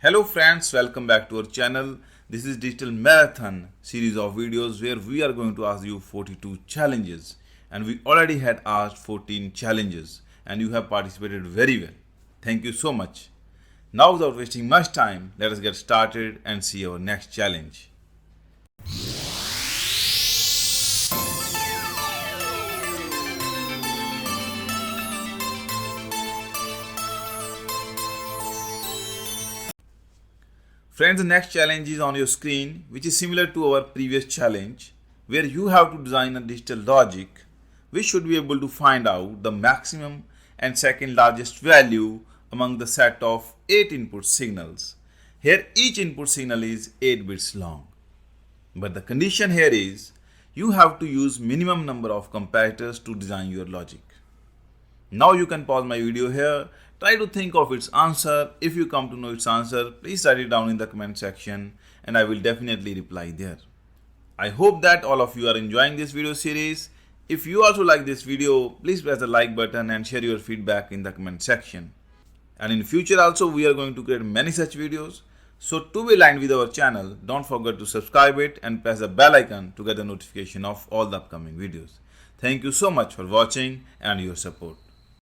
Hello friends, welcome back to our channel. This is Digital Marathon series of videos where we are going to ask you 42 challenges, and we already had asked 14 challenges and you have participated very well. Thank you so much. Now without wasting much time, let us get started and see our next challenge. Friends, the next challenge is on your screen, which is similar to our previous challenge, where you have to design a digital logic which should be able to find out the maximum and second largest value among the set of 8 input signals. Here each input signal is 8 bits long. But the condition here is you have to use minimum number of comparators to design your logic. Now you can pause my video here. Try to think of its answer. If you come to know its answer, please write it down in the comment section and I will definitely reply there. I hope that all of you are enjoying this video series. If you also like this video, please press the like button and share your feedback in the comment section. And in future also we are going to create many such videos. So to be aligned with our channel, don't forget to subscribe it and press the bell icon to get the notification of all the upcoming videos. Thank you so much for watching and your support.